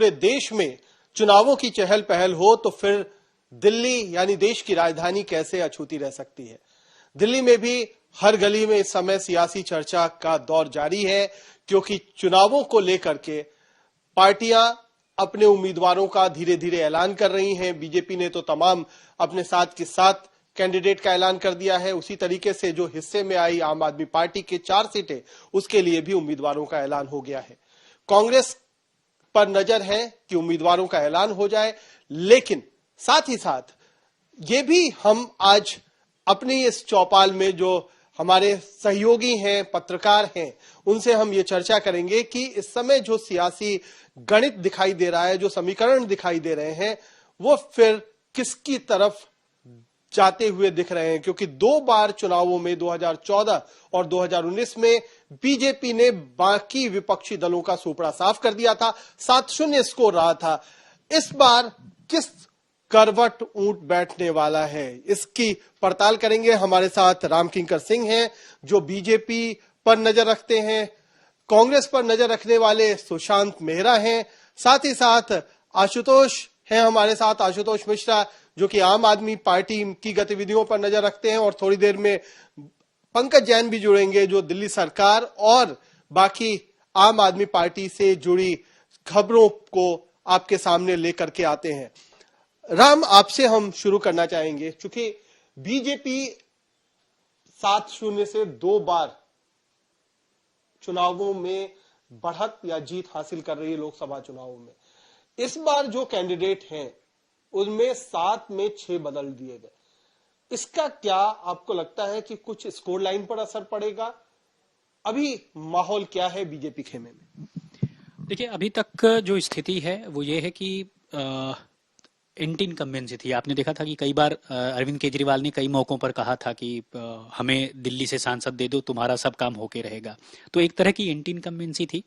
पूरे देश में चुनावों की चहल पहल हो तो फिर दिल्ली यानी देश की राजधानी कैसे अछूती रह सकती है। दिल्ली में भी हर गली में इस समय सियासी चर्चा का दौर जारी है, क्योंकि चुनावों को लेकर के पार्टियां अपने उम्मीदवारों का धीरे धीरे ऐलान कर रही हैं। बीजेपी ने तो तमाम अपने साथ के साथ कैंडिडेट का ऐलान कर दिया है। उसी तरीके से जो हिस्से में आई आम आदमी पार्टी के 4 सीटें, उसके लिए भी उम्मीदवारों का ऐलान हो गया है। कांग्रेस पर नजर है कि उम्मीदवारों का ऐलान हो जाए, लेकिन साथ ही साथ ये भी हम आज अपनी इस चौपाल में जो हमारे सहयोगी हैं, पत्रकार हैं, उनसे हम ये चर्चा करेंगे कि इस समय जो सियासी गणित दिखाई दे रहा है, जो समीकरण दिखाई दे रहे हैं, वो फिर किसकी तरफ जाते हुए दिख रहे हैं। क्योंकि 2 बार चुनावों में 2014 और 2019 में बीजेपी ने बाकी विपक्षी दलों का सुपड़ा साफ कर दिया था, 7-0 स्कोर रहा था। इस बार किस करवट ऊंट बैठने वाला है, इसकी पड़ताल करेंगे। हमारे साथ रामकिंकर सिंह हैं जो बीजेपी पर नजर रखते हैं, कांग्रेस पर नजर रखने वाले सुशांत मेहरा हैं, साथ ही साथ आशुतोष हैं हमारे साथ, आशुतोष मिश्रा, जो कि आम आदमी पार्टी की गतिविधियों पर नजर रखते हैं, और थोड़ी देर में पंकज जैन भी जुड़ेंगे जो दिल्ली सरकार और बाकी आम आदमी पार्टी से जुड़ी खबरों को आपके सामने लेकर के आते हैं। राम, आपसे हम शुरू करना चाहेंगे, क्योंकि बीजेपी 7-0 से 2 बार चुनावों में बढ़त या जीत हासिल कर रही है लोकसभा चुनावों में। इस बार जो कैंडिडेट हैं उनमें 7 में 6 बदल दिए गए। इसका क्या आपको लगता है कि कुछ स्कोर लाइन पर असर पड़ेगा? अभी माहौल क्या है बीजेपी खेमे में? देखिए, अभी तक जो स्थिति है वो ये है कि एंटी इनकम्बेंसी थी। आपने देखा था कि कई बार अरविंद केजरीवाल ने कई मौकों पर कहा था कि हमें दिल्ली से सांसद दे दो, तुम्हारा सब काम होके रहेगा। तो एक तरह की एंटी इनकम्बेंसी थी,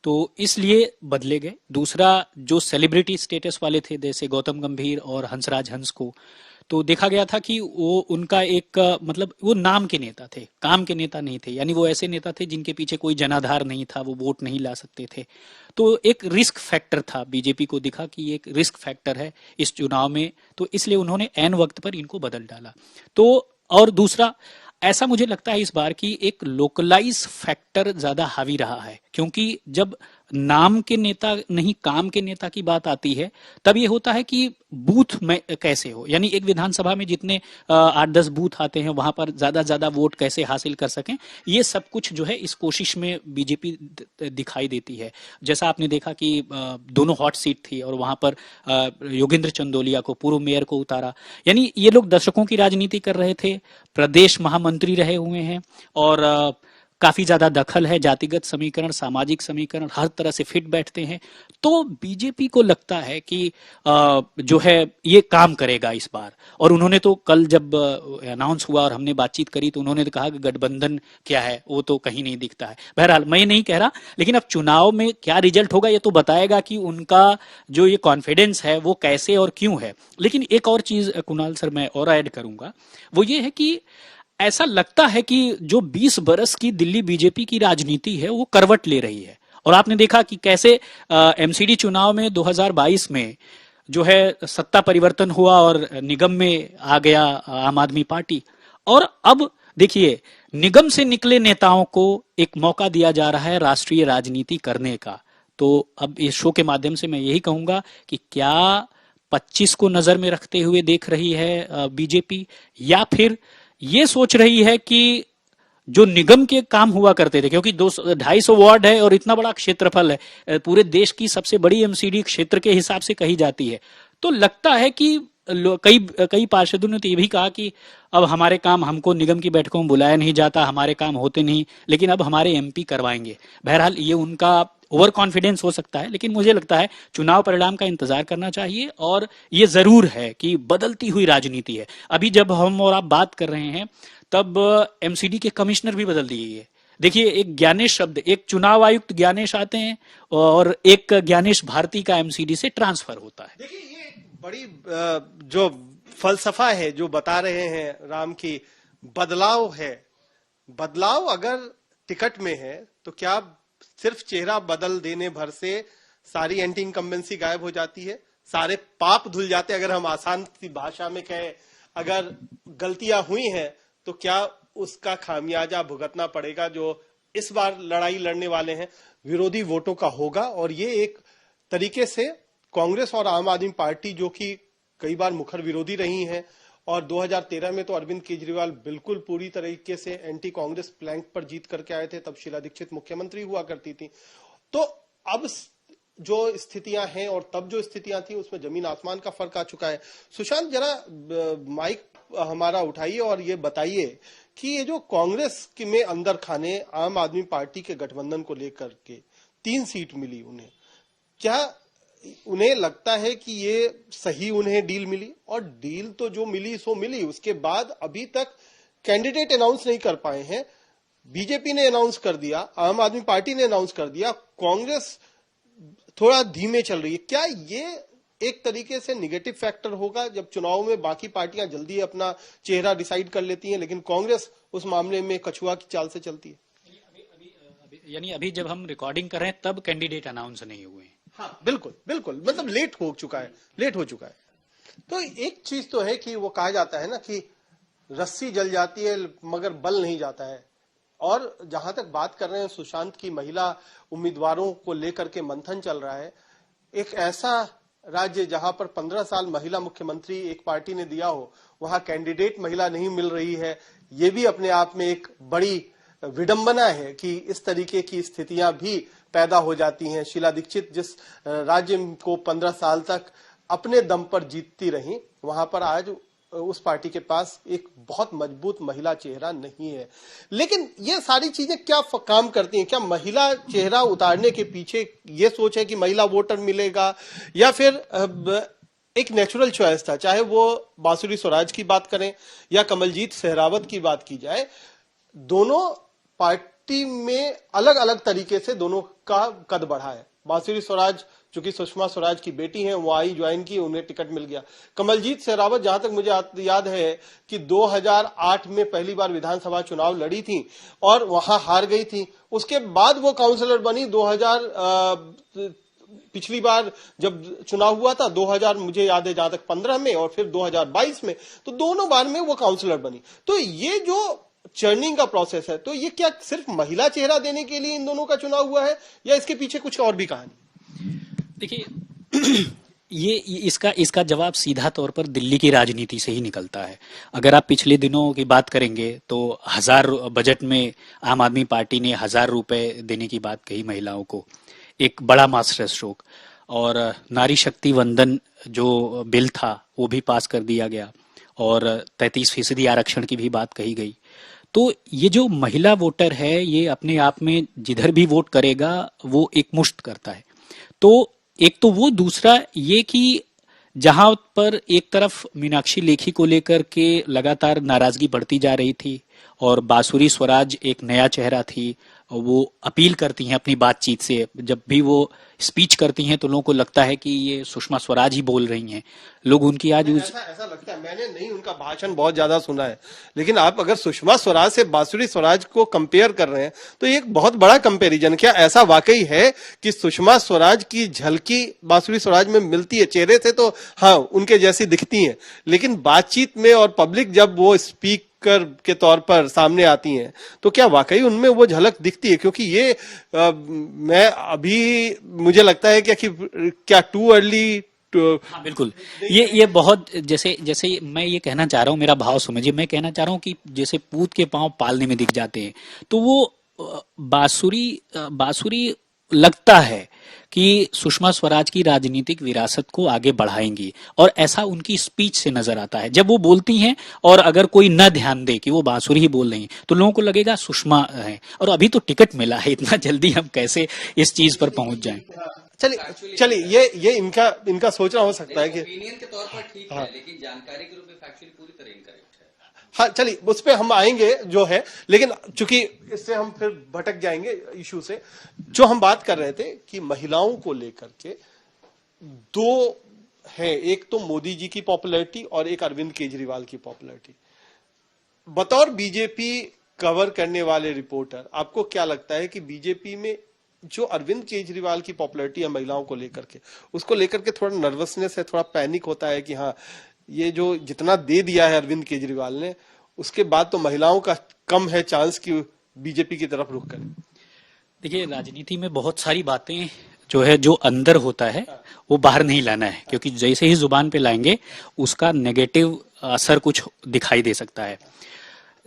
तो इसलिए बदले गए। दूसरा, जो सेलिब्रिटी स्टेटस वाले थे जैसे गौतम गंभीर और हंसराज हंस को, तो देखा गया था कि वो उनका एक मतलब वो नाम के नेता थे, काम के नेता नहीं थे। यानी वो ऐसे नेता थे जिनके पीछे कोई जनाधार नहीं था, वो वोट नहीं ला सकते थे। तो एक रिस्क फैक्टर था, बीजेपी को दिखा कि एक रिस्क फैक्टर है इस चुनाव में, तो इसलिए उन्होंने ऐन वक्त पर इनको बदल डाला। तो और दूसरा, ऐसा मुझे लगता है इस बार की एक लोकलाइज फैक्टर ज्यादा हावी रहा है, क्योंकि जब नाम के नेता नहीं काम के नेता की बात आती है, तब ये होता है कि बूथ में कैसे हो, यानी एक विधानसभा में जितने 8-10 बूथ आते हैं वहां पर ज्यादा वोट कैसे हासिल कर सकें, ये सब कुछ जो है इस कोशिश में बीजेपी दिखाई देती है। जैसा आपने देखा कि दोनों हॉट सीट थी और वहां पर योगेंद्र चंदोलिया को, पूर्व मेयर को उतारा। यानी ये लोग दशकों की राजनीति कर रहे थे, प्रदेश महामंत्री रहे हुए हैं, और काफी ज्यादा दखल है, जातिगत समीकरण, सामाजिक समीकरण हर तरह से फिट बैठते हैं। तो बीजेपी को लगता है कि जो है ये काम करेगा इस बार। और उन्होंने तो कल जब अनाउंस हुआ और हमने बातचीत करी तो उन्होंने तो कहा कि गठबंधन क्या है, वो तो कहीं नहीं दिखता है। बहरहाल मैं नहीं कह रहा, लेकिन अब चुनाव में क्या रिजल्ट होगा ये तो बताएगा कि उनका जो ये कॉन्फिडेंस है वो कैसे और क्यों है। लेकिन एक और चीज कुणाल सर मैं और ऐड करूंगा, वो ये है कि ऐसा लगता है कि जो 20 बरस की दिल्ली बीजेपी की राजनीति है वो करवट ले रही है। और आपने देखा कि कैसे एमसीडी चुनाव में 2022 में जो है सत्ता परिवर्तन हुआ और निगम में आ गया आम आदमी पार्टी, और अब देखिए निगम से निकले नेताओं को एक मौका दिया जा रहा है राष्ट्रीय राजनीति करने का। तो अब इस शो के माध्यम से मैं यही कहूंगा कि क्या 25 को नजर में रखते हुए देख रही है बीजेपी, या फिर ये सोच रही है कि जो निगम के काम हुआ करते थे, क्योंकि 250 वार्ड है और इतना बड़ा क्षेत्रफल है, पूरे देश की सबसे बड़ी एमसीडी क्षेत्र के हिसाब से कही जाती है, तो लगता है कि कई पार्षदों ने तो ये भी कहा कि अब हमारे काम, हमको निगम की बैठकों में बुलाया नहीं जाता, हमारे काम होते नहीं, लेकिन अब हमारे एमपी करवाएंगे। बहरहाल ये उनका ओवर कॉन्फिडेंस हो सकता है, लेकिन मुझे लगता है चुनाव परिणाम का इंतजार करना चाहिए। और ये जरूर है कि बदलती हुई राजनीति है। अभी जब हम और आप बात कर रहे हैं तब एमसीडी के कमिश्नर भी बदल दिए है। देखिए, एक ज्ञानेश शब्द, एक चुनाव आयुक्त ज्ञानेश आते हैं और एक ज्ञानेश भारती का एमसीडी से ट्रांसफर होता है। देखिए, ये बड़ी जो फलसफा है जो बता रहे हैं राम की, बदलाव है। बदलाव अगर टिकट में है तो क्या सिर्फ चेहरा बदल देने भर से सारी एंटी इनकम्बेंसी गायब हो जाती है, सारे पाप धुल जाते हैं। अगर हम आसान सी भाषा में कहें, अगर गलतियां हुई हैं तो क्या उसका खामियाजा भुगतना पड़ेगा जो इस बार लड़ाई लड़ने वाले हैं विरोधी वोटों का होगा। और ये एक तरीके से कांग्रेस और आम आदमी पार्टी, जो कि कई बार मुखर विरोधी रही हैं, और 2013 में तो अरविंद केजरीवाल बिल्कुल पूरी तरीके से एंटी कांग्रेस प्लैंक पर जीत करके आए थे, तब शीला दीक्षित मुख्यमंत्री हुआ करती थी। तो अब जो स्थितियां हैं और तब जो स्थितियां थी उसमें जमीन आसमान का फर्क आ चुका है। सुशांत, जरा माइक हमारा उठाइए और ये बताइए कि ये जो कांग्रेस में अंदर खाने आम आदमी पार्टी के गठबंधन को लेकर के 3 सीट मिली उन्हें, क्या उन्हें लगता है कि ये सही उन्हें डील मिली? और डील तो जो मिली सो मिली, उसके बाद अभी तक कैंडिडेट अनाउंस नहीं कर पाए हैं। बीजेपी ने अनाउंस कर दिया, आम आदमी पार्टी ने अनाउंस कर दिया, कांग्रेस थोड़ा धीमे चल रही है। क्या ये एक तरीके से निगेटिव फैक्टर होगा जब चुनाव में बाकी पार्टियां जल्दी अपना चेहरा डिसाइड कर लेती हैं, लेकिन कांग्रेस उस मामले में कछुआ की चाल से चलती है? यानी अभी जब हम रिकॉर्डिंग कर रहे हैं तब कैंडिडेट अनाउंस नहीं हुए हैं। हाँ, बिल्कुल बिल्कुल, मतलब लेट हो चुका है। तो एक चीज तो है कि वो कहा जाता है ना कि रस्सी जल जाती है मगर बल नहीं जाता है। और जहां तक बात कर रहे हैं सुशांत की, महिला उम्मीदवारों को लेकर के मंथन चल रहा है। एक ऐसा राज्य जहां पर 15 साल महिला मुख्यमंत्री एक पार्टी ने दिया हो, वहां कैंडिडेट महिला नहीं मिल रही है, ये भी अपने आप में एक बड़ी विडंबना है कि इस तरीके की स्थितियां भी पैदा हो जाती हैं। शीला दीक्षित जिस राज्य को 15 साल तक अपने दम पर जीतती रही, वहां पर आज उस पार्टी के पास एक बहुत मजबूत महिला चेहरा नहीं है। लेकिन ये सारी चीजें क्या काम करती हैं? क्या महिला चेहरा उतारने के पीछे ये सोच है कि महिला वोटर मिलेगा, या फिर एक नेचुरल चॉइस था? चाहे वो बांसुरी स्वराज की बात करें या कमलजीत सहरावत की बात की जाए, दोनों पार्टी में अलग अलग तरीके से दोनों का कद बढ़ा है। बांसुरी स्वराज चूंकि सुषमा स्वराज की बेटी हैं, वो आई ज्वाइन की, उन्हें टिकट मिल गया। कमलजीत सहरावत, जहां तक मुझे याद है कि 2008 में पहली बार विधानसभा चुनाव लड़ी थी और वहां हार गई थी। उसके बाद वो काउंसलर बनी। 2000 पिछली बार जब चुनाव हुआ था 2000 मुझे याद है जहां तक 15 में, और फिर 2022 में, तो दोनों बार में वो काउंसलर बनी। तो ये जो चर्निंग का प्रोसेस है, तो ये क्या सिर्फ महिला चेहरा देने के लिए इन दोनों का चुनाव हुआ है, या इसके पीछे कुछ और भी कहानी? देखिए, ये इसका जवाब सीधा तौर पर दिल्ली की राजनीति से ही निकलता है। अगर आप पिछले दिनों की बात करेंगे तो 1000 बजट में आम आदमी पार्टी ने 1000 रुपए देने की बात कही महिलाओं को, एक बड़ा मास्टर स्ट्रोक। और नारी शक्ति वंदन जो बिल था वो भी पास कर दिया गया, और 33% आरक्षण की भी बात कही गई। तो ये जो महिला वोटर है, ये अपने आप में जिधर भी वोट करेगा वो एक मुश्त करता है। तो एक तो वो, दूसरा ये कि जहां पर एक तरफ मीनाक्षी लेखी को लेकर के लगातार नाराजगी बढ़ती जा रही थी, और बांसुरी स्वराज एक नया चेहरा थी, वो अपील करती हैं अपनी बातचीत से, जब भी वो स्पीच करती हैं तो लोगों को लगता है कि ये सुषमा स्वराज ही बोल रही हैं। लोग उनकी आज ऐसा लगता है, मैंने नहीं उनका भाषण बहुत ज्यादा सुना है, लेकिन आप अगर सुषमा स्वराज से बांसुरी स्वराज को कंपेयर कर रहे हैं तो ये एक बहुत बड़ा कंपैरिजन। क्या ऐसा वाकई है कि सुषमा स्वराज की झलकी बांसुरी स्वराज में मिलती है? चेहरे से तो हाँ उनके जैसी दिखती हैं, लेकिन बातचीत में और पब्लिक जब वो स्पीकर के तौर पर सामने आती हैं तो क्या वाकई उनमें वो झलक दिखती है? क्योंकि ये मैं अभी मुझे लगता है कि क्या टू अर्ली। हाँ, बिल्कुल। ये बहुत, जैसे मैं ये कहना चाह रहा हूँ, मेरा भाव समझिए। मैं कहना चाह रहा हूँ कि जैसे पूत के पांव पालने में दिख जाते हैं, तो वो बांसुरी लगता है कि सुषमा स्वराज की राजनीतिक विरासत को आगे बढ़ाएंगी, और ऐसा उनकी स्पीच से नजर आता है। जब वो बोलती हैं और अगर कोई न ध्यान दे कि वो बांसुरी ही बोल रही हैं तो लोगों को लगेगा सुषमा है। और अभी तो टिकट मिला है, इतना जल्दी हम कैसे इस चीज पर पहुंच जाएं? चलिए ये इनका सोचना हो सकता है कि ओपिनियन के तौर पर ठीक है, लेकिन जानकारी के रूप में फैक्चुअली पूरी तरह इनकरेक्ट है। हाँ, चलिए उस पे हम आएंगे जो है, लेकिन चूंकि इससे हम फिर भटक जाएंगे इशू से। जो हम बात कर रहे थे कि महिलाओं को लेकर के दो है, एक तो मोदी जी की पॉपुलैरिटी और एक अरविंद केजरीवाल की पॉपुलैरिटी। बतौर बीजेपी कवर करने वाले रिपोर्टर, आपको क्या लगता है कि बीजेपी में जो अरविंद केजरीवाल की पॉपुलैरिटी है महिलाओं को लेकर के, उसको लेकर के थोड़ा नर्वसनेस है, थोड़ा पैनिक होता है कि हाँ ये जो जितना दे दिया है अरविंद केजरीवाल ने, उसके बाद तो महिलाओं का कम है चांस कि बीजेपी की तरफ रुख करें। देखिए, राजनीति में बहुत सारी बातें जो है, जो अंदर होता है वो बाहर नहीं लाना है, क्योंकि जैसे ही जुबान पे लाएंगे उसका नेगेटिव असर कुछ दिखाई दे सकता है।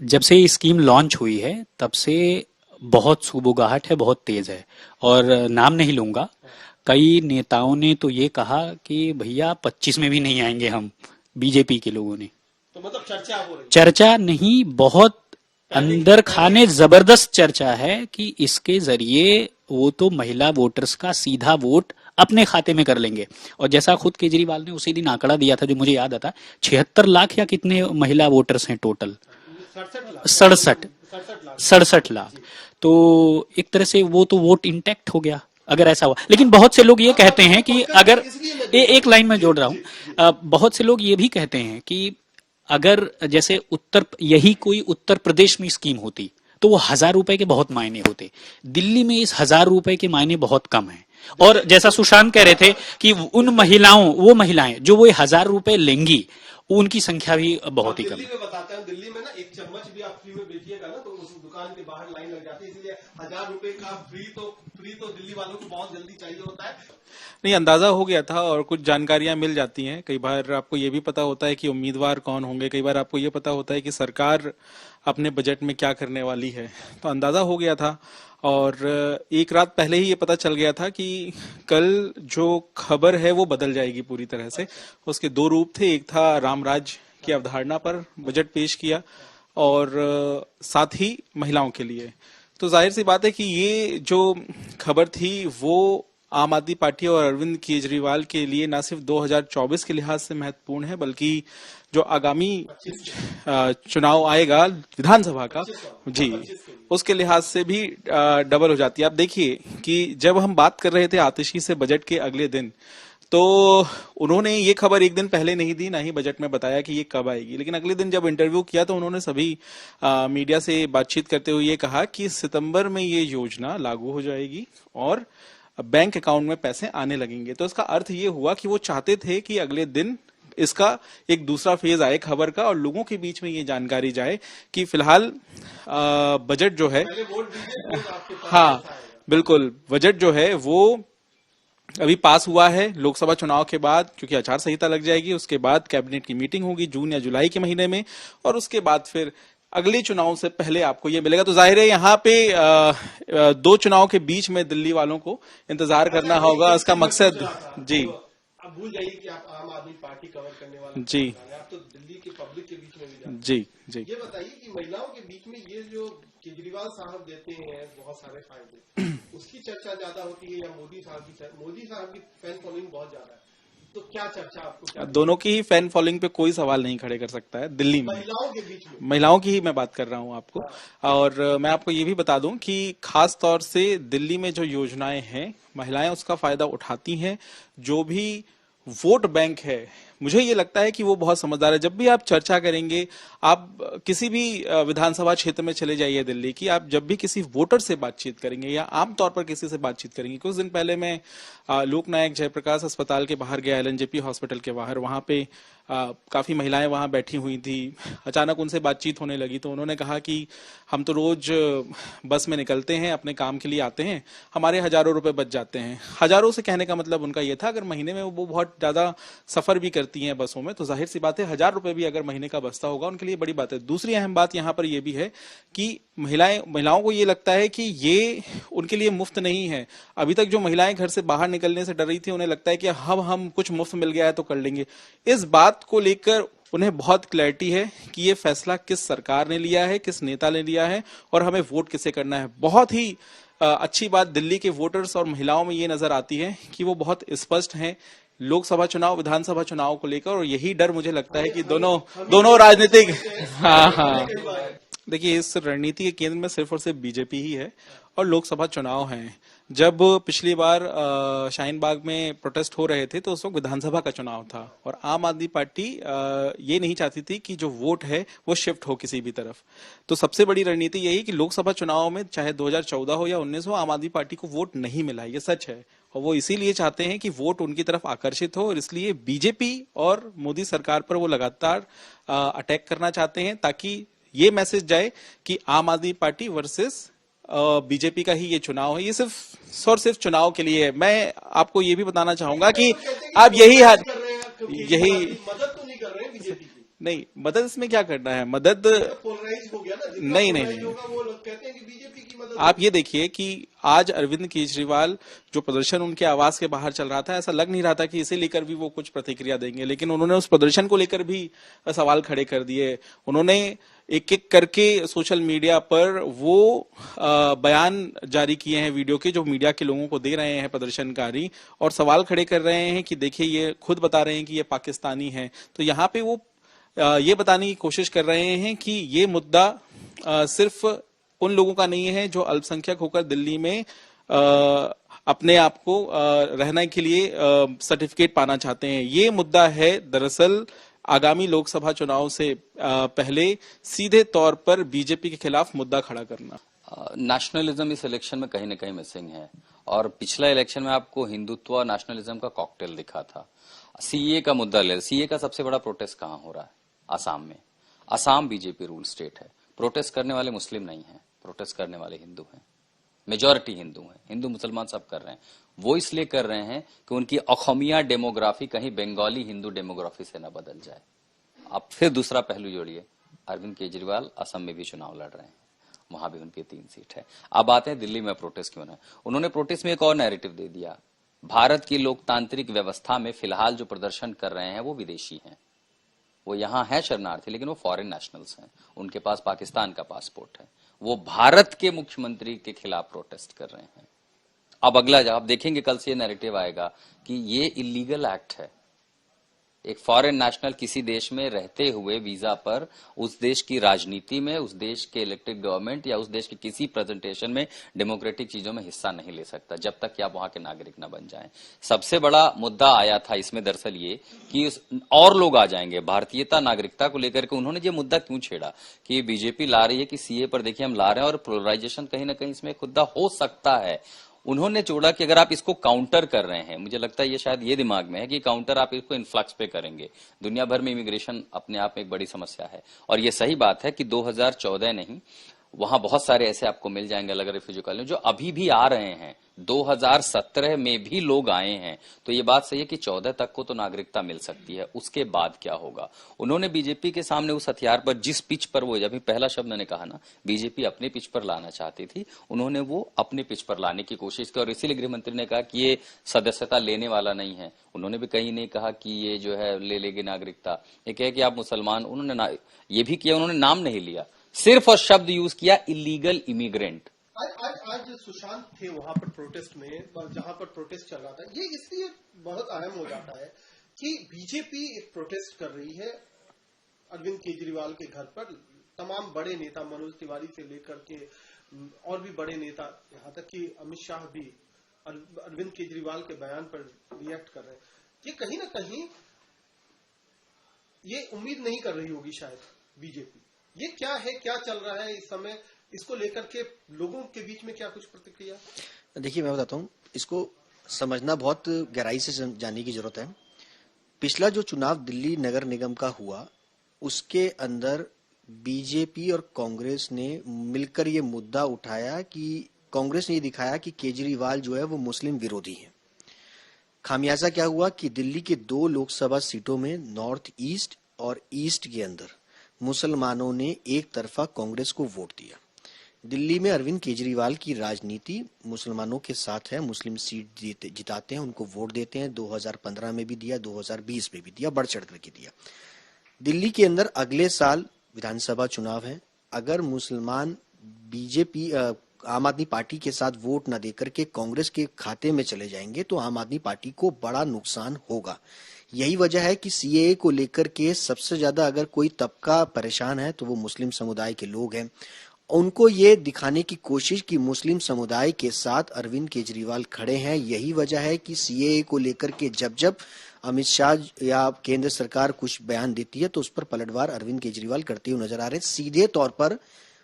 जब से ये स्कीम लॉन्च हुई है तब से बहुत सुगबुगाहट है, बहुत तेज है, और नाम नहीं लूंगा, कई नेताओं ने तो ये कहा कि भैया 25 में भी नहीं आएंगे हम, बीजेपी के लोगों ने। तो मतलब चर्चा हो रही है। चर्चा नहीं, बहुत अंदर खाने जबरदस्त चर्चा है कि इसके जरिए वो तो महिला वोटर्स का सीधा वोट अपने खाते में कर लेंगे। और जैसा खुद केजरीवाल ने उसी दिन आंकड़ा दिया था, जो मुझे याद आता, 76 लाख या कितने महिला वोटर्स हैं टोटल, 67 लाख। तो एक तरह से वो तो वोट इंटैक्ट हो गया अगर ऐसा हुआ। लेकिन बहुत से लोग ये कहते हैं कि अगर एक लाइन में जोड़ रहा हूं, बहुत से लोग ये भी कहते हैं कि अगर जैसे यही कोई उत्तर प्रदेश में स्कीम होती तो वो 1000 रुपए के बहुत मायने होते। दिल्ली में इस 1000 रुपए के मायने बहुत कम है। और जैसा सुशांत कह रहे थे कि उन महिलाओं, वो महिलाएं जो वो 1000 रुपए लेंगी, उनकी संख्या भी बहुत ही कम है। दिल्ली में बताते हैं, दिल्ली में ना एक चम्मच भी आप फ्री में बेचिएगा ना तो उस दुकान के बाहर लाइन लग जाती है, इसलिए 1000 रुपए का फ्री तो दिल्ली वालों को बहुत जल्दी चाहिए होता है। नहीं, अंदाजा हो गया था और कुछ जानकारियां मिल जाती हैं। कई बार आपको ये भी पता होता है कि उम्मीदवार कौन होंगे, कई बार आपको ये पता होता है कि सरकार अपने बजट में क्या करने वाली है, तो अंदाजा हो गया था। और एक रात पहले ही ये पता चल गया था कि कल जो खबर है वो बदल जाएगी पूरी तरह से। उसके दो रूप थे, एक था रामराज की अवधारणा पर बजट पेश किया और साथ ही महिलाओं के लिए। तो जाहिर सी बात है कि ये जो खबर थी वो आम आदमी पार्टी और अरविंद केजरीवाल के लिए न सिर्फ 2024 के लिहाज से महत्वपूर्ण है, बल्कि जो आगामी चुनाव आएगा विधानसभा का, जी, उसके लिहाज से भी डबल हो जाती है। आप देखिए कि जब हम बात कर रहे थे आतिशी से बजट के अगले दिन, तो उन्होंने ये खबर एक दिन पहले नहीं दी, ना ही बजट में बताया कि ये कब आएगी। लेकिन अगले दिन जब इंटरव्यू किया तो उन्होंने सभी मीडिया से बातचीत करते हुए ये कहा कि सितंबर में ये योजना लागू हो जाएगी और बैंक अकाउंट में पैसे आने लगेंगे। तो इसका अर्थ ये हुआ कि वो चाहते थे कि अगले दिन इसका एक दूसरा फेज आए खबर का और लोगों के बीच में ये जानकारी जाए कि फिलहाल बजट जो है, हाँ बिल्कुल, बजट जो है वो अभी पास हुआ है लोकसभा चुनाव के बाद, क्योंकि आचार संहिता लग जाएगी, उसके बाद कैबिनेट की मीटिंग होगी जून या जुलाई के महीने में, और उसके बाद फिर अगले चुनाव से पहले आपको ये मिलेगा। तो जाहिर है यहाँ पे दो चुनाव के बीच में दिल्ली वालों को इंतजार करना होगा। इसका मकसद, जी, आप भूल जाइए कि आप आम आदमी पार्टी कवर करने वाला, जी, आप तो दिल्ली के पब्लिक के बीच में भी जाते हैं। जी, जी, ये बताइए कि महिलाओं के बीच में ये जो केजरीवाल साहब देते हैं बहुत सारे फायदे, उसकी चर्चा ज्यादा होती है या मोदी साहब की? मोदी साहब की फैन फॉलोइंग बहुत ज्यादा है, तो क्या चर्चा आपको? दोनों की ही फैन फॉलोइंग पे कोई सवाल नहीं खड़े कर सकता है दिल्ली में। महिलाओं के बीच में, महिलाओं की ही मैं बात कर रहा हूं आपको। और मैं आपको ये भी बता दूं कि खास तौर से दिल्ली में जो योजनाएं हैं, महिलाएं उसका फायदा उठाती हैं। जो भी वोट बैंक है, मुझे ये लगता है कि वो बहुत समझदार है। जब भी आप चर्चा करेंगे, आप किसी भी विधानसभा क्षेत्र में चले जाइए दिल्ली की, आप जब भी किसी वोटर से बातचीत करेंगे या आमतौर पर किसी से बातचीत करेंगे, कुछ दिन पहले मैं लोकनायक जयप्रकाश अस्पताल के बाहर गया, एलएनजेपी हॉस्पिटल के बाहर, वहां पे काफी महिलाएं वहां बैठी हुई थी। अचानक उनसे बातचीत होने लगी तो उन्होंने कहा कि हम तो रोज बस में निकलते हैं, अपने काम के लिए आते हैं, हमारे हजारों रुपए बच जाते हैं। हजारों से कहने का मतलब उनका यह था, अगर महीने में वो बहुत ज्यादा सफर भी करती हैं बसों में, तो जाहिर सी बात है 1000 रुपए भी अगर महीने का बचता होगा उनके लिए बड़ी बात है। दूसरी अहम बात यहाँ पर यह भी है कि महिलाओं को ये लगता है कि ये उनके लिए मुफ्त नहीं है। अभी तक जो महिलाएं घर से बाहर निकलने से डर रही थी, उन्हें लगता है कि हम कुछ मुफ्त मिल गया है तो कर लेंगे। इस बात को लेकर उन्हें बहुत क्लैरिटी है कि ये फैसला किस सरकार ने लिया है, किस नेता ने लिया है और हमें वोट किसे करना है। बहुत ही अच्छी बात दिल्ली के वोटर्स और महिलाओं में ये नजर आती है कि वो बहुत स्पष्ट हैं लोकसभा चुनाव, विधानसभा चुनाव को लेकर। और यही डर मुझे लगता है कि दोनों राजनीतिक, हाँ, देखिए इस रणनीति के केंद्र में सिर्फ और सिर्फ बीजेपी ही है और लोकसभा चुनाव हैं। जब पिछली बार शाहीन बाग में प्रोटेस्ट हो रहे थे तो उस वक्त विधानसभा का चुनाव था और आम आदमी पार्टी ये नहीं चाहती थी कि जो वोट है वो शिफ्ट हो किसी भी तरफ। तो सबसे बड़ी रणनीति यही कि लोकसभा चुनाव में चाहे 2014 हो या 19 हो, आम आदमी पार्टी को वोट नहीं मिला, ये सच है। और वो इसीलिए चाहते हैं कि वोट उनकी तरफ आकर्षित हो और इसलिए बीजेपी और मोदी सरकार पर वो लगातार अटैक करना चाहते हैं ताकि ये मैसेज जाए कि आम आदमी पार्टी वर्सेस बीजेपी का ही ये चुनाव है। ये सिर्फ और सिर्फ चुनाव के लिए है। मैं आपको ये भी बताना चाहूंगा कि आप यही मदद तो नहीं कर रहे हैं बीजेपी की। नहीं, मदद इसमें क्या करना है, मदद पोलराइज हो गया ना, नहीं वो लोग कहते हैं कि बीजेपी की मदद। आप ये देखिए कि आज अरविंद केजरीवाल जो प्रदर्शन उनके आवास के बाहर चल रहा था, ऐसा लग नहीं रहा था कि इसे लेकर भी वो कुछ प्रतिक्रिया देंगे, लेकिन उन्होंने उस प्रदर्शन को लेकर भी सवाल खड़े कर दिए। उन्होंने एक एक करके सोशल मीडिया पर वो बयान जारी किए हैं वीडियो के, जो मीडिया के लोगों को दे रहे हैं प्रदर्शनकारी, और सवाल खड़े कर रहे हैं कि देखिए ये खुद बता रहे हैं कि ये पाकिस्तानी है। तो यहाँ पे वो ये बताने की कोशिश कर रहे हैं कि ये मुद्दा सिर्फ उन लोगों का नहीं है जो अल्पसंख्यक होकर दिल्ली में अपने आप को रहने के लिए सर्टिफिकेट पाना चाहते हैं। ये मुद्दा है दरअसल आगामी लोकसभा चुनाव से पहले सीधे तौर पर बीजेपी के खिलाफ मुद्दा खड़ा करना। नेशनलिज्म इस इलेक्शन में कहीं ना कहीं मिसिंग है और पिछला इलेक्शन में आपको हिंदुत्व और नेशनलिज्म का कॉकटेल दिखा था। सीए का मुद्दा ले, सीए का सबसे बड़ा प्रोटेस्ट कहाँ हो रहा है? असम में। असम बीजेपी रूल स्टेट है। प्रोटेस्ट करने वाले मुस्लिम नहीं है, प्रोटेस्ट करने वाले हिंदू हैं, मेजॉरिटी हिंदू हैं, हिंदू मुसलमान सब कर रहे हैं। वो इसलिए कर रहे हैं कि उनकी अखमिया डेमोग्राफी कहीं बंगाली हिंदू डेमोग्राफी से न बदल जाए। अब फिर दूसरा पहलू जोड़िए, अरविंद केजरीवाल असम में भी चुनाव लड़ रहे हैं, वहां भी उनकी 3 सीट है। अब आते हैं दिल्ली में प्रोटेस्ट क्यों है। उन्होंने प्रोटेस्ट में एक और नैरेटिव दे दिया, भारत की लोकतांत्रिक व्यवस्था में फिलहाल जो प्रदर्शन कर रहे हैं वो विदेशी हैं, वो यहाँ है शरणार्थी, लेकिन वो फॉरेन नेशनल्स हैं, उनके पास पाकिस्तान का पासपोर्ट है, वो भारत के मुख्यमंत्री के खिलाफ प्रोटेस्ट कर रहे हैं। अब अगला जब आप देखेंगे कल से ये नैरेटिव आएगा कि ये इलीगल एक्ट है, एक फॉरेन नेशनल किसी देश में रहते हुए वीजा पर उस देश की राजनीति में, उस देश के इलेक्टेड गवर्नमेंट या उस देश के किसी प्रेजेंटेशन में डेमोक्रेटिक चीजों में हिस्सा नहीं ले सकता जब तक कि आप वहां के नागरिक न बन जाएं। सबसे बड़ा मुद्दा आया था इसमें दरअसल ये कि और लोग आ जाएंगे भारतीयता नागरिकता को लेकर के। उन्होंने ये मुद्दा क्यों छेड़ा कि बीजेपी ला रही है कि सीए पर देखिए हम ला रहे हैं और पोलराइजेशन कहीं ना कहीं इसमें खुदा हो सकता है। उन्होंने जोड़ा कि अगर आप इसको काउंटर कर रहे हैं, मुझे लगता है ये शायद ये दिमाग में है कि काउंटर आप इसको इन्फ्लक्स पे करेंगे। दुनिया भर में इमिग्रेशन अपने आप में एक बड़ी समस्या है और ये सही बात है कि 2014 नहीं, वहां बहुत सारे ऐसे आपको मिल जाएंगे अलग अलग रिफ्यूजी कॉलोनी जो अभी भी आ रहे हैं। 2017 में भी लोग आए हैं, तो ये बात सही है कि 14 तक को तो नागरिकता मिल सकती है, उसके बाद क्या होगा। उन्होंने बीजेपी के सामने उस हथियार पर, जिस पिच पर वो, जब पहला शब्द मैंने कहा ना, बीजेपी अपने पिच पर लाना चाहती थी, उन्होंने वो अपने पिच पर लाने की कोशिश की और इसीलिए गृह मंत्री ने कहा कि ये सदस्यता लेने वाला नहीं है। उन्होंने भी कहीं नहीं कहा कि ये जो है ले लेगी नागरिकता, ये कहे कि आप मुसलमान, उन्होंने ये भी किया, उन्होंने नाम नहीं लिया, सिर्फ और शब्द यूज किया इलीगल इमिग्रेंट। आज सुशांत थे वहां पर प्रोटेस्ट में, जहां पर प्रोटेस्ट चल रहा था, ये इसलिए बहुत अहम हो जाता है कि बीजेपी एक प्रोटेस्ट कर रही है अरविंद केजरीवाल के घर पर। तमाम बड़े नेता, मनोज तिवारी से लेकर के और भी बड़े नेता, यहां तक कि अमित शाह भी अरविंद केजरीवाल के बयान पर रिएक्ट कर रहे हैं। ये कहीं ना कहीं ये उम्मीद नहीं कर रही होगी शायद बीजेपी। ये क्या है, क्या चल रहा है इस समय, इसको लेकर के लोगों के बीच में क्या कुछ प्रतिक्रिया? देखिए मैं बताता हूँ, इसको समझना बहुत गहराई से जानने की जरूरत है। पिछला जो चुनाव दिल्ली नगर निगम का हुआ, उसके अंदर बीजेपी और कांग्रेस ने मिलकर ये मुद्दा उठाया कि कांग्रेस ने ये दिखाया कि केजरीवाल जो है वो मुस्लिम विरोधी है। खामियाजा क्या हुआ कि दिल्ली के 2 लोकसभा सीटों में नॉर्थ ईस्ट और ईस्ट के अंदर मुसलमानों ने एक तरफा कांग्रेस को वोट दिया। दिल्ली में अरविंद केजरीवाल की राजनीति मुसलमानों के साथ है, मुस्लिम सीट जिताते हैं, उनको वोट देते हैं। 2015 में भी दिया, 2020 में भी दिया, बढ़ चढ़ करके दिया। दिल्ली के अंदर अगले साल विधानसभा चुनाव है। अगर मुसलमान बीजेपी आम आदमी पार्टी के साथ वोट न देकर के कांग्रेस के खाते में चले जाएंगे तो आम आदमी पार्टी को बड़ा नुकसान होगा। यही वजह है कि सीएए को लेकर के सबसे ज्यादा अगर कोई तबका परेशान है तो वो मुस्लिम समुदाय के लोग हैं। उनको ये दिखाने की कोशिश कि मुस्लिम समुदाय के साथ अरविंद केजरीवाल खड़े हैं। यही वजह है कि सीएए को लेकर के जब जब अमित शाह या केंद्र सरकार कुछ बयान देती है तो उस पर पलटवार अरविंद केजरीवाल करते हुए नजर आ रहे हैं। सीधे तौर पर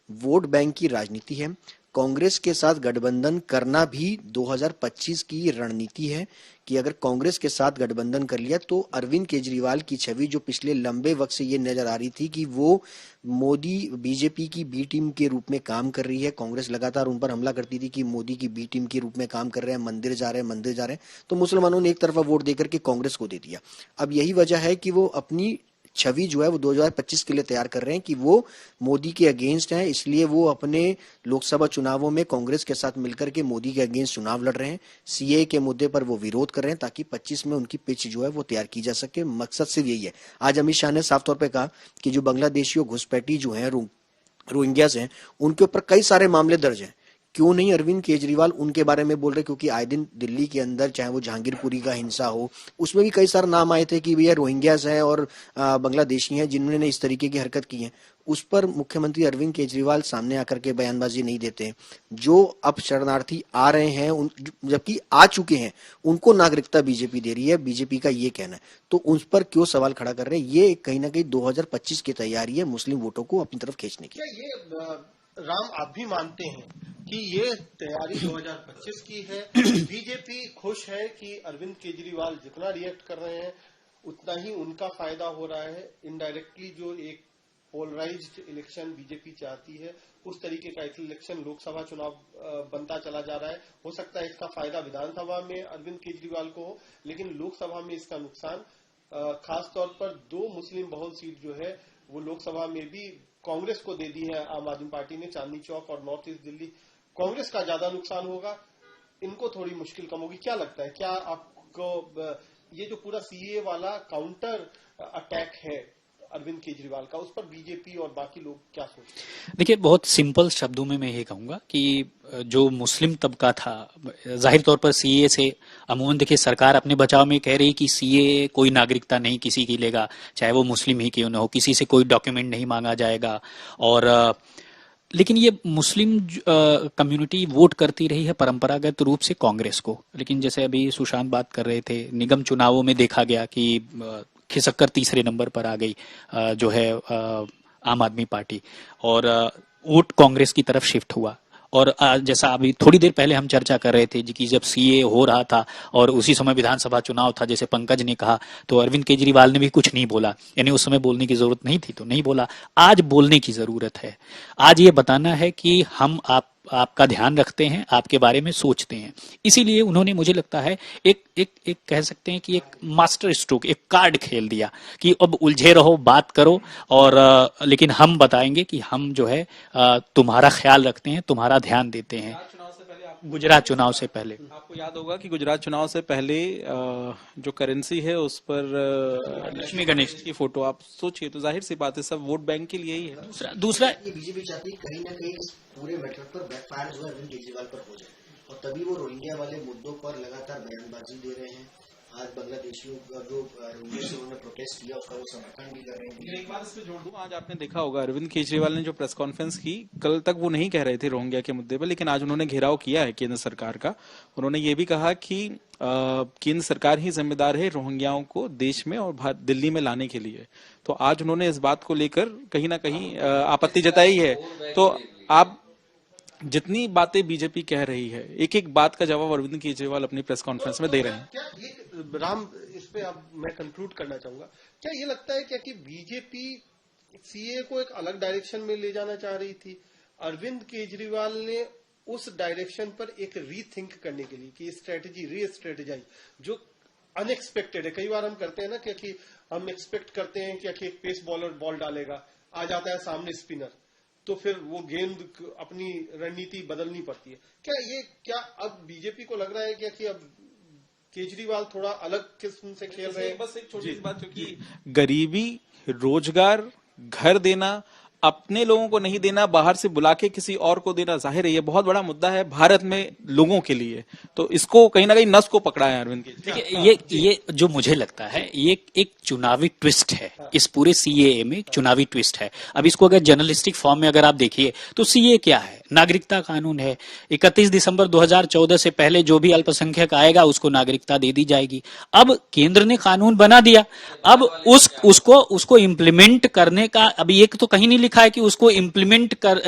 वोट बैंक की राजनीति है। कांग्रेस के साथ गठबंधन करना भी 2025 की रणनीति है कि अगर कांग्रेस के साथ गठबंधन कर लिया तो अरविंद केजरीवाल की छवि जो पिछले लंबे वक्त से ये नजर आ रही थी कि वो मोदी बीजेपी की बी टीम के रूप में काम कर रही है। कांग्रेस लगातार उन पर हमला करती थी कि मोदी की बी टीम के रूप में काम कर रहे हैं, मंदिर जा रहे हैं, तो मुसलमानों ने एक तरफा वोट देकर के कांग्रेस को दे दिया। अब यही वजह है कि वो अपनी छवि जो है वो 2025 के लिए तैयार कर रहे हैं कि वो मोदी के अगेंस्ट हैं, इसलिए वो अपने लोकसभा चुनावों में कांग्रेस के साथ मिलकर के मोदी के अगेंस्ट चुनाव लड़ रहे हैं। सीए के मुद्दे पर वो विरोध कर रहे हैं ताकि 25 में उनकी पिच जो है वो तैयार की जा सके। मकसद सिर्फ यही है। आज अमित शाह ने साफ तौर पर कहा कि जो बांग्लादेशियों घुसपैठी जो है रोहिंग्यास हैं, उनके ऊपर कई सारे मामले दर्ज हैं। क्यों नहीं अरविंद केजरीवाल उनके बारे में बोल रहे, क्योंकि आए दिन दिल्ली के अंदर चाहे वो जहांगीरपुरी का हिंसा हो, उसमें भी कई सारे नाम आए थे कि भैया रोहिंग्यास हैं और बांग्लादेशी हैं जिन्होंने इस तरीके की हरकत की है। उस पर मुख्यमंत्री अरविंद केजरीवाल सामने आकर के बयानबाजी नहीं देते। जो अब शरणार्थी आ रहे हैं, जबकि आ चुके हैं, उनको नागरिकता बीजेपी दे रही है, बीजेपी का ये कहना है। तो उस पर क्यों सवाल खड़ा कर रहे हैं? ये कहीं ना कहीं 2025 की तैयारी है मुस्लिम वोटों को अपनी तरफ खींचने की। राम, आप भी मानते हैं कि ये तैयारी 2025 की है? बीजेपी खुश है कि अरविंद केजरीवाल जितना रिएक्ट कर रहे हैं उतना ही उनका फायदा हो रहा है। इनडायरेक्टली जो एक पोलराइज्ड इलेक्शन बीजेपी चाहती है, उस तरीके का इलेक्शन लोकसभा चुनाव बनता चला जा रहा है। हो सकता है इसका फायदा विधानसभा में अरविंद केजरीवाल को हो, लेकिन लोकसभा में इसका नुकसान खासतौर पर 2 मुस्लिम बहुल सीट जो है वो लोकसभा में भी कांग्रेस को दे दी है आम आदमी पार्टी ने। चांदनी चौक और नॉर्थ ईस्ट दिल्ली कांग्रेस का ज्यादा नुकसान होगा, इनको थोड़ी मुश्किल कम होगी। क्या लगता है, क्या आपको ये जो पूरा सीए वाला काउंटर अटैक है अरविंद केजरीवाल का, उस पर बीजेपी और बाकी लोग क्या सोचते हैं? देखिए, बहुत सिंपल शब्दों में मैं ये कहूंगा कि जो मुस्लिम तबका था, जाहिर तौर पर सीए से अमूमन देखिए सरकार अपने बचाव में कह रही कि सीए कोई नागरिकता नहीं किसी की लेगा, चाहे वो मुस्लिम ही क्यों न हो, किसी से कोई डॉक्यूमेंट नहीं मांगा जाएगा। और लेकिन ये मुस्लिम कम्युनिटी वोट करती रही है परंपरागत रूप से कांग्रेस को। लेकिन जैसे अभी सुशांत बात कर रहे थे, निगम चुनावों में देखा गया कि खिसककर तीसरे नंबर पर आ गई जो है आम आदमी पार्टी, और वोट कांग्रेस की तरफ शिफ्ट हुआ। और जैसा अभी थोड़ी देर पहले हम चर्चा कर रहे थे कि जब सीए हो रहा था और उसी समय विधानसभा चुनाव था, जैसे पंकज ने कहा, तो अरविंद केजरीवाल ने भी कुछ नहीं बोला। यानी उस समय बोलने की जरूरत नहीं थी तो नहीं बोला। आज बोलने की जरूरत है। आज ये बताना है कि हम आपका ध्यान रखते हैं, आपके बारे में सोचते हैं। इसीलिए उन्होंने, मुझे लगता है, एक कह सकते हैं कि एक मास्टर स्ट्रोक, एक कार्ड खेल दिया कि अब उलझे रहो, बात करो, और लेकिन हम बताएंगे कि हम जो है तुम्हारा ख्याल रखते हैं, तुम्हारा ध्यान देते हैं। गुजरात चुनाव से पहले आपको याद होगा कि गुजरात चुनाव से पहले जो करेंसी है उस पर लक्ष्मी गणेश की फोटो, आप सोचिए, तो जाहिर सी बात है सब वोट बैंक के लिए ही है। दूसरा ये बीजेपी चाहती है कहीं ना कहीं इस पूरे मैटर पर बैकफायर जो है अरविंद केजरीवाल पर हो जाए, और तभी वो रोहिंग्या वाले मुद्दों पर लगातार बयानबाजी दे रहे हैं। आज बांग्लादेशियों का जो रोहिंग्या से उन्होंने प्रोटेस्ट किया उसका वो समर्थन भी कर रहे हैं। एक बात इस पे जोड़ दूं, आज आपने देखा होगा अरविंद केजरीवाल ने जो प्रेस कॉन्फ्रेंस की, कल तक वो नहीं कह रहे थे रोहिंग्या के मुद्दे पर, लेकिन आज उन्होंने घेराव किया है केंद्र सरकार का। उन्होंने ये भी कहा कि केंद्र सरकार ही जिम्मेदार है रोहिंग्याओं को देश में और दिल्ली में लाने के लिए। तो आज उन्होंने इस बात को लेकर कहीं ना कहीं आपत्ति जताई है। तो आप जितनी बातें बीजेपी कह रही है, एक एक बात का जवाब अरविंद केजरीवाल अपनी प्रेस कॉन्फ्रेंस में दे रहे हैं। क्या ये राम, इस पे अब मैं कंक्लूड करना चाहूंगा, क्या ये लगता है क्या कि बीजेपी सीए को एक अलग डायरेक्शन में ले जाना चाह रही थी? अरविंद केजरीवाल ने उस डायरेक्शन पर एक रीथिंक करने के लिए कि स्ट्रेटेजी, री-स्ट्रेटेजाइज जो अनएक्सपेक्टेड है। कई बार हम करते हैं ना कि हम एक्सपेक्ट करते हैं कि एक पेस बॉलर बॉल डालेगा, आ जाता है सामने स्पिनर, तो फिर वो गेंद अपनी रणनीति बदलनी पड़ती है। क्या अब बीजेपी को लग रहा है क्या कि अब केजरीवाल थोड़ा अलग किस्म से खेल रहे हैं? बस एक छोटी सी बात, क्योंकि गरीबी, रोजगार, घर देना, अपने लोगों को नहीं देना, बाहर से बुला के किसी और को देना, जाहिर है ये बहुत बड़ा मुद्दा है भारत में लोगों के लिए। तो इसको कहीं ना कहीं नस को पकड़ा है अरविंद केजरीवाल। देखिए ये जो मुझे लगता है ये एक चुनावी ट्विस्ट है, इस पूरे सीएए में एक चुनावी ट्विस्ट है। अब इसको अगर जर्नलिस्टिक फॉर्म में अगर आप देखिए तो सीएए क्या है? नागरिकता कानून है। 31 दिसंबर 2014 से पहले जो भी अल्पसंख्यक आएगा उसको नागरिकता दे दी जाएगी। अब केंद्र ने कानून बना दिया, अब उसको इम्प्लीमेंट करने का, अभी एक तो कहीं नहीं लिखा है कि उसको इम्प्लीमेंट कर,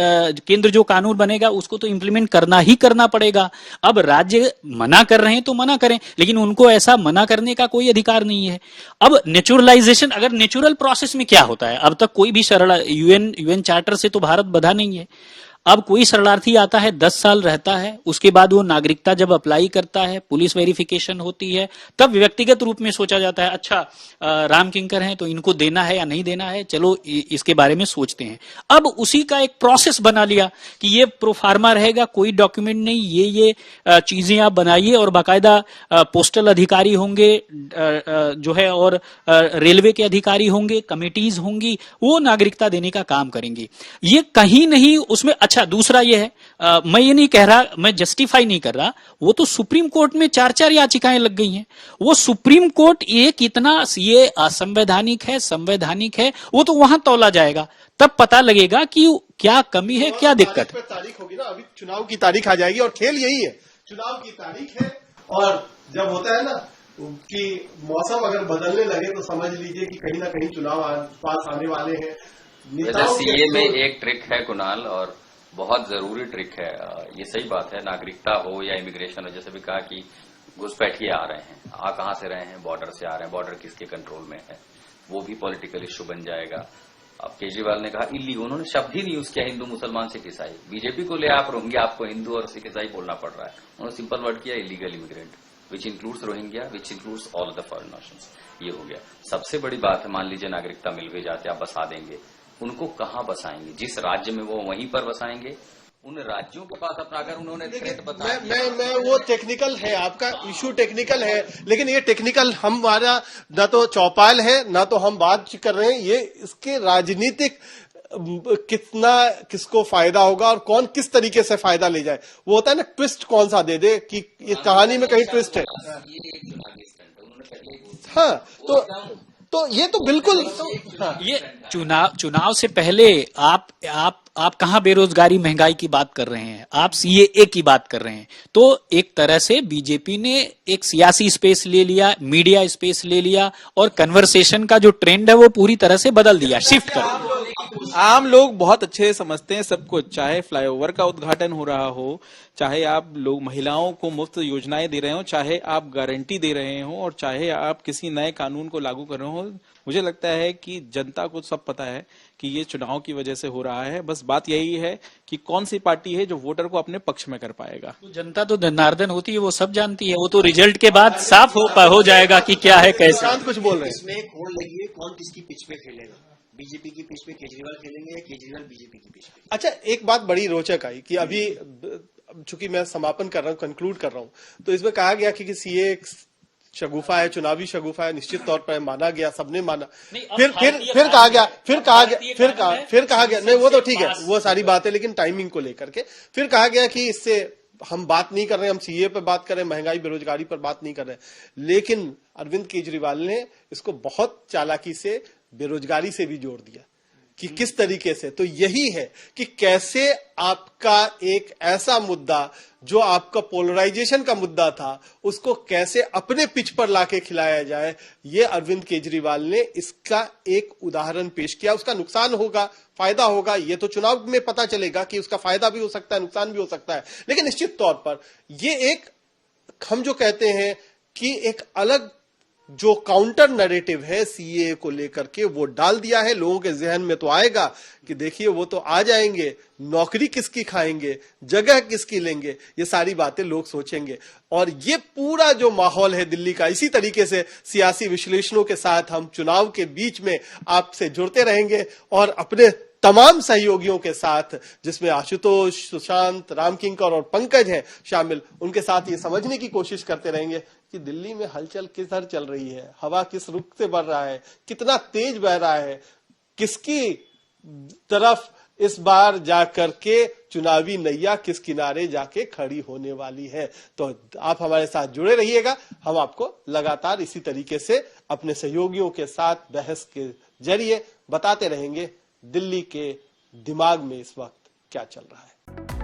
केंद्र जो कानून बनेगा उसको तो इम्प्लीमेंट करना ही करना पड़ेगा। अब राज्य मना कर रहे हैं तो मना करें, लेकिन उनको ऐसा मना करने का कोई अधिकार नहीं है। अब नेचुरलाइजेशन, अगर नेचुरल प्रोसेस में क्या होता है, अब तक कोई भी यूएन चार्टर से तो भारत बधा नहीं है। अब कोई शरणार्थी आता है, 10 साल रहता है, उसके बाद वो नागरिकता जब अप्लाई करता है, पुलिस वेरिफिकेशन होती है, तब व्यक्तिगत रूप में सोचा जाता है अच्छा राम किंकर हैं तो इनको देना है या नहीं देना है, चलो इसके बारे में सोचते हैं। अब उसी का एक प्रोसेस बना लिया कि ये प्रोफार्मा रहेगा, कोई डॉक्यूमेंट नहीं, ये चीजें आप बनाइए, और बाकायदा पोस्टल अधिकारी होंगे जो है, और रेलवे के अधिकारी होंगे, कमिटीज होंगी, वो नागरिकता देने का काम करेंगी। ये कहीं नहीं उसमें। अच्छा, दूसरा ये है, मैं ये नहीं कह रहा, मैं जस्टिफाई नहीं कर रहा, वो तो सुप्रीम कोर्ट में 4-4 याचिकाएं लग गई हैं। वो सुप्रीम कोर्ट ये कितना ये असंवैधानिक है, संवैधानिक है, वो तो वहां तौला जाएगा, तब पता लगेगा कि क्या कमी है, क्या दिक्कत है। तारीख होगी ना, अभी चुनाव की तारीख आ जाएगी और खेल यही है, चुनाव की तारीख है। और जब होता है ना कि मौसम अगर बदलने लगे तो समझ लीजिए कि कहीं ना कहीं चुनाव पास आने वाले हैं। सीए में एक ट्रिक है कुणाल, और बहुत जरूरी ट्रिक है। ये सही बात है, नागरिकता हो या इमिग्रेशन हो, जैसे भी कहा कि घुसपैठिए आ रहे हैं, आ कहां से रहे हैं, बॉर्डर से आ रहे हैं, बॉर्डर किसके कंट्रोल में है, वो भी पॉलिटिकल इश्यू बन जाएगा। अब केजरीवाल ने कहा इलीगल, उन्होंने शब्द ही नहीं यूज किया हिंदू मुसलमान सिख ईसाई। बीजेपी को ले आप रोहिंग्या, आपको हिंदू और सिख ईसाई बोलना पड़ रहा है, उन्होंने सिंपल वर्ड किया illegal immigrant, which includes Rohingya, which includes all the foreign Nations. ये हो गया सबसे बड़ी बात है। मान लीजिए नागरिकता मिल भी जाते, आप बसा देंगे, उनको कहां बसाएंगे? जिस राज्य में वो वहीं पर बसाएंगे, उन राज्यों के पास अपना, अगर उन्होंने थ्रेट बताया, मैं वो टेक्निकल है, आपका इशू टेक्निकल है, लेकिन ये टेक्निकल हमारा ना तो चौपाल है ना तो हम बात कर रहे हैं, ये इसके राजनीतिक कितना किसको फायदा होगा और कौन किस तरीके से फायदा ले जाए, वो होता है ना ट्विस्ट कौन सा दे दे कि इस कहानी में कहीं ट्विस्ट है। हाँ, तो ये तो बिल्कुल हाँ। ये चुनाव से पहले आप कहां बेरोजगारी महंगाई की बात कर रहे हैं, आप सीएए की बात कर रहे हैं। तो एक तरह से बीजेपी ने एक सियासी स्पेस ले लिया, मीडिया स्पेस ले लिया, और कन्वर्सेशन का जो ट्रेंड है वो पूरी तरह से बदल दिया, शिफ्ट कर। आम लोग बहुत अच्छे से समझते हैं सब कुछ, चाहे फ्लाईओवर का उद्घाटन हो रहा हो, चाहे आप लोग महिलाओं को मुफ्त योजनाएं दे रहे हो, चाहे आप गारंटी दे रहे हो, और चाहे आप किसी नए कानून को लागू कर रहे हो। मुझे लगता है कि जनता को सब पता है कि ये चुनाव की वजह से हो रहा है। बस बात यही है कि कौन सी पार्टी है जो वोटर को अपने पक्ष में कर पाएगा। तो जनता तो जनार्दन होती है, वो सब जानती है, वो तो रिजल्ट के बाद साफ हो जाएगा कि क्या है कैसे। कुछ बोल रहे हैं, इसमें कौन लगी है, कौन किसकी पिच पे खेलेगा? बीजेपी की पिच पे केजरीवाल खेलेंगे या केजरीवाल बीजेपी की पिच पे? अच्छा, एक बात बड़ी रोचक आई कि अभी चूंकि मैं समापन कर रहा हूं, कंक्लूड कर रहा हूं, तो इसमें कहा गया कि सीए एक शगुफा है, चुनावी शगुफा है, निश्चित तौर पर माना गया, सबने माना। फिर कहा गया नहीं, वो तो ठीक है, वो सारी बातें, लेकिन टाइमिंग को लेकर के फिर कहा गया कि इससे हम बात नहीं कर रहे, हम सीए पे बात कर रहे हैं, महंगाई बेरोजगारी पर बात नहीं कर रहे। लेकिन अरविंद केजरीवाल ने इसको बहुत चालाकी से बेरोजगारी से भी जोड़ दिया कि किस तरीके से। तो यही है कि कैसे आपका एक ऐसा मुद्दा जो आपका पोलराइजेशन का मुद्दा था, उसको कैसे अपने पिच पर लाके खिलाया जाए। ये अरविंद केजरीवाल ने इसका एक उदाहरण पेश किया। उसका नुकसान होगा, फायदा होगा, ये तो चुनाव में पता चलेगा कि उसका फायदा भी हो सकता है, नुकसान भी हो सकता है, लेकिन निश्चित तौर पर ये एक, हम जो कहते हैं कि एक अलग जो काउंटर नैरेटिव है सीए को लेकर के, वो डाल दिया है। लोगों के जहन में तो आएगा कि देखिए वो तो आ जाएंगे, नौकरी किसकी खाएंगे, जगह किसकी लेंगे, ये सारी बातें लोग सोचेंगे। और ये पूरा जो माहौल है दिल्ली का, इसी तरीके से सियासी विश्लेषणों के साथ हम चुनाव के बीच में आपसे जुड़ते रहेंगे और अपने तमाम सहयोगियों के साथ, जिसमें आशुतोष, सुशांत, रामकिंकर और पंकज हैं शामिल, उनके साथ ये समझने की कोशिश करते रहेंगे कि दिल्ली में हलचल किधर चल रही है, हवा किस रुख से बढ़ रहा है, कितना तेज बह रहा है, किसकी तरफ इस बार जाकर के चुनावी नैया किस किनारे जाके खड़ी होने वाली है। तो आप हमारे साथ जुड़े रहिएगा, हम आपको लगातार इसी तरीके से अपने सहयोगियों के साथ बहस के जरिए बताते रहेंगे दिल्ली के दिमाग में इस वक्त क्या चल रहा है।